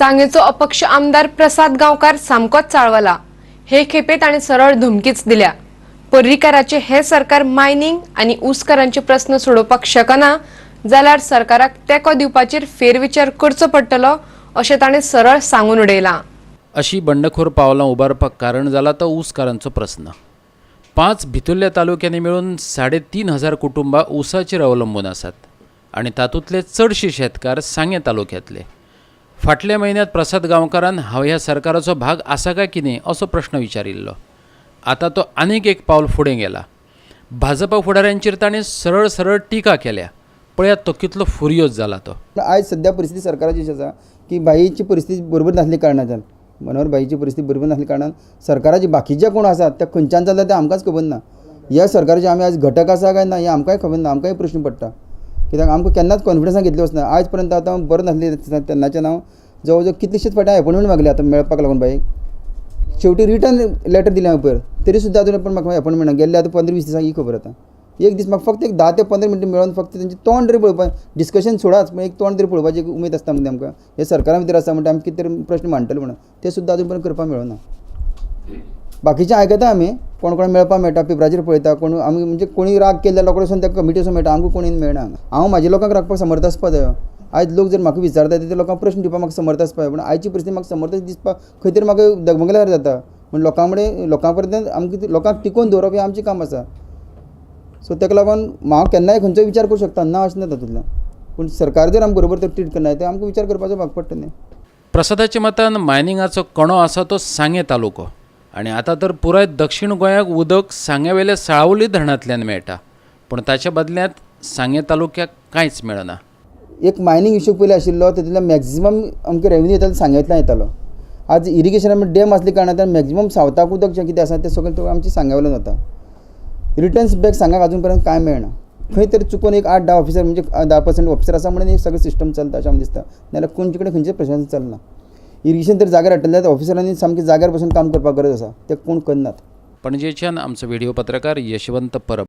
सांगेचो अपक्ष आमदार प्रसाद गांवकार सामकोच चाळवला। हे खेपे ताणे सरळ धमकीच दिल्या। पर्रीकाराचे हे सरकार मायनिंग आणि ऊसकारांचे प्रश्न सोडवपाक शकना जाल्यार सरकाराक तेको दिवपाचेर फेरविचार करचो पडटलो अशें ताणे सरळ सांगून उडयला। अशी बंडखोर पावलां उबारपाक कारण जाला तो ऊसकारांचो प्रस्न। 5 भितरल्या तालुक्यांनी मिळून 3,500 कुटुंबां ऊसाचेर अवलंबून आसात आनी तातूंतले चडशे शेतकार सांगे तालुक्यांतले। फाटल्या म्हयन्यांत प्रसाद गांवकारान हांव ह्या सरकाराचो भाग आसा काय कितें असो प्रश्न विचारिल्लो। आतां तो आनीक एक पावल फुडें गेला। भाजपा फुडाऱ्यांचेर ताणें सरळ सरळ टिका केल्या। पळयात तो कितलो फुर्योज जाला तो। आज सध्या परिस्थिती सरकाराची अशी आसा की बाईची परिस्थिती बरोबर नासली कारणाच्यान मनोहर बाईची परिस्थिती बरोबर नासल्या कारणान सरकाराची बाकीचे कोण आसात त्या खंयच्यान चलता तें आमकांच खबर ना। ह्या सरकाराचे आमी आज घटक आसा काय ना हें आमकांय खबर ना, आमकांय प्रश्न पडटा। कित्याक आमकां केन्नाच कॉन्फिडन्सान घेतली वचना। आयज पर्यंत आतां बरें नासलें तेन्नाचें हांव जवळ जवळ कितलेशेच फावटी अपॉयंटमेंट मागले आतां मेळपाक लागून बाईक। शेवटी रिटर्न लेटर दिलें हांवें पयर, तरी सुद्दां आजून पण म्हाका अपॉयंटमेंट गेल्ले आतां 15-20 दिसांक ही खबर आतां। एक दीस म्हाका फक्त एक 10 ते 15 मिनटां मेळोन फक्त तेंचें तोंड तरी पळोवपाक, डिस्कशन सोडाच पण एक तोंड तरी पळोवपाची उमेद आसता म्हणजे आमकां। हे सरकारा भितर आसा म्हणटा आमी कितें तरी प्रश्न मांडटले म्हणून ते सुद्दां आजून पर्यंत करपाक मेळना। बाकीचें आयकता आमी, कोण कोण मेळपाक मेळटा पेपराचेर पळयता, कोण आमी म्हणजे कोणी राग केल्ल्या लोकां वचून त्या कमिटी वचून मेळटा, आमकां कोणी मेळना। हांव म्हाज्या लोकांक राखपाक समर्थ आसपा जाय। आयज लोक जर म्हाका विचारता ते लोकांक प्रश्न दिवपाक म्हाका समर्थ आसपा जाय, पूण आयची परिस्थिती म्हाका समर्थ दिसपाक खंय तरी म्हाका दगमगल्यार जाता। पूण लोकां पर्यंत आमकां लोकांक टिकोवन दवरप हें आमचें काम आसा। सो ताका लागून हांव केन्नाय खंयचो विचार करूं शकता ना अशें ना तातूंतल्यान, पूण सरकार जर आमकां बरोबर तर ट्रीट करना ते आमकां विचार करपाचो भाग पडटा न्ही। प्रसादाच्या मतान मायनिंगाचो कणो आसा तो सांगे तालुको आनी आतां तर पुराय दक्षिण गोंयाक उदक सांग्यावेल्या साळावली धरणांतल्यान मेळटा, पूण ताच्या बदल्यांत सांगे तालुक्याक कांयच मेळना। एक मायनींग इश्यू पयलीं आशिल्लो तातूंतल्यान मॅक्झिमम आमकां रेवन्यू येतालो सांग्यातल्यान येतालो। आज इरिगेशन डॅम आसल्या कारणान मॅक्झिमम सावथाक उदक जें कितें आसा तें सगळें आमच्या सांग्यावयल्यान वता। रिटर्न्स बॅक सांगाक अजून पर्यंत कांय मेळना। खंय तरी चुकून एक 8-10 ऑफिसर म्हणजे 10% ऑफिसर आसा म्हणून एक सगळें सिस्टम चलता अशें आमकां दिसता, नाजाल्यार खंयचे कडेन खंयचें प्रशासन चलना। इरिगेशन तर जाग्यार हाडटले जाल्यार ऑफिसरांनी सामकें जाग्यार बसून काम करपाक गरज आसा, तें कोण करनात। पणजेच्यान आमचो व्हिडिओ पत्रकार यशवंत परब।